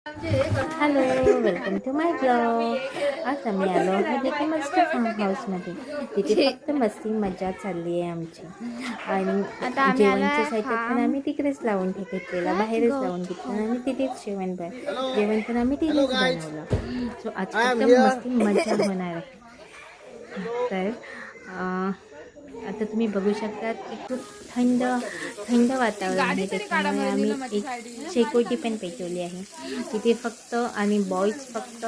Hello, welcome to my blog. आज आम्ही आलो आहोत एका मस्त फार्म हाऊसमध्ये. तिथे फक्त मस्ती मजा चालली आहे आमची. आणि जेवणच्या साईटात पण आम्ही तिकडेच लावून घेतलेला, बाहेरच लावून घेतलं आणि तिथेच जेवण पण आम्ही तिथेच बनवलं. सो आज फक्त मस्ती मजा होणार आहे. तर आता तुम्ही बघू शकता की खूप थंड थंड वातावरण आहे. त्याच्यामुळे आम्ही एक शेकोटी पण पेटवली आहे तिथे फक्त. आणि बॉईज फक्त,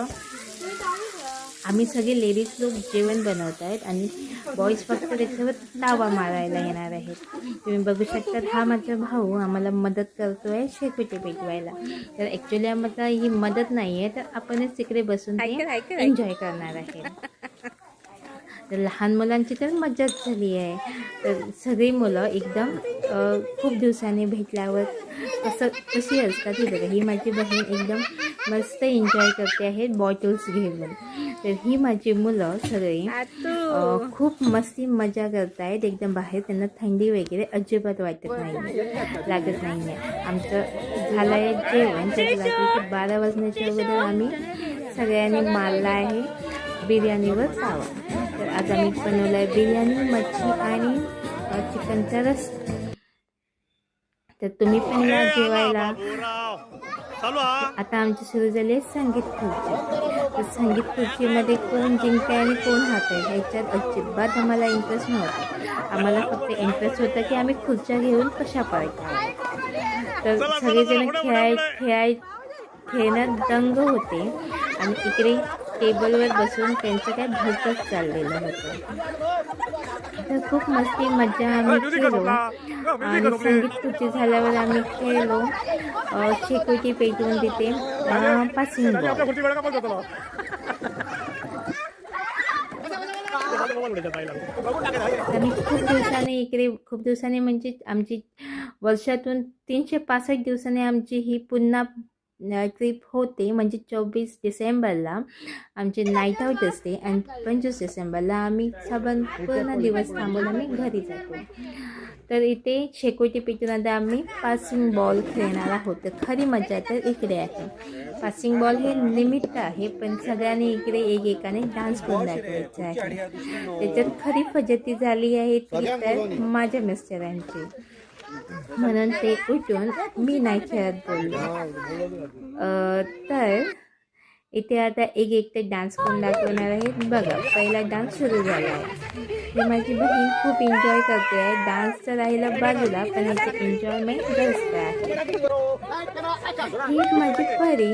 आम्ही सगळे लेडीज लोक जेवण बनवत आहेत आणि बॉईज फक्त त्याच्यावर तावा मारायला येणार आहेत. तुम्ही बघू शकता हा माझा भाऊ आम्हाला मदत करतो आहे शेकोटी पेटवायला. तर ॲक्च्युली आम्हाला ही मदत नाही आहे, तर आपणच तिकडे बसून ते एन्जॉय करणार आहे. तर लहान मुलांची तर मजाच झाली आहे. तर सगळी मुलं एकदम खूप दिवसांनी भेटल्यावर कशी असतात ही बघा. ही माझी बहीण एकदम मस्त एन्जॉय करते आहे बॉटल्स घेऊन. तर ही माझी मुलं सगळी खूप मस्ती मजा करत आहेत एकदम बाहेर. त्यांना थंडी वगैरे अजिबात लागत नाही आहे. आमचं झालं आहे जेवण. तर रात्रीचे 12 वाजण्याच्या अगोदर आम्ही सगळ्यांनी मारला आहे बिर्याणीवर तावा. तर आज आम्ही बनवलं आहे बिर्याणी, मच्छी आणि चिकनचा रस. तर तुम्ही पण या जेवायला. आता आमची सुरू झाली आहे संगीत खुर्ची. तर संगीत खुर्चीमध्ये कोण जिंकते आणि कोण हारते ह्याच्यात अजिबात आम्हाला इंटरेस्ट नव्हता. आम्हाला फक्त इंटरेस्ट होता की आम्ही खुर्च्या घेऊन कशा पळायच्या. तर सगळेजण खेळण्यात दंग होते आणि इकडे टेबलवर बसून त्यांचं काय भलतंच चाललेलं होतं. तर खूप मस्ती मजा आम्ही केलो. आणि संगीत खुर्ची झाल्यावर आम्ही खेळलो शेकोटी पेटवून तिथे पासिंग बॉल. आम्ही खूप दिवसांनी म्हणजे आमची वर्षातून 365 दिवसांनी आमची ही पुन्हा ट्रिप होते. म्हणजे 24 डिसेंबरला आमची नाईट आऊट असते आणि 25 डिसेंबरला आम्ही पूर्ण दिवस थांबून आम्ही घरी जातो. तर इथे शेकोटी पेटवून आम्ही पासिंग बॉल खेळणार आहोत. खरी मजा तर इकडे आहे. पासिंग बॉल हे निमित्त आहे, पण सगळ्यांनी इकडे एकेकाने डान्स करून दाखवायचा आहे. त्याच्यात खरी फजिती झाली आहे ती तर माझ्या मिस्टरांची. म्हणून ते उठून मी नाही खेळत बोललो. तर इथे आता एक डान्स करून दाखवणार आहेत. बघा, पहिला डान्स सुरू झाला आहे. ही माझी बहीण खूप एन्जॉय करते आहे. डान्स तर राहिला बाजूला, पण याची एन्जॉयमेंट जास्त आहे. ही माझी परी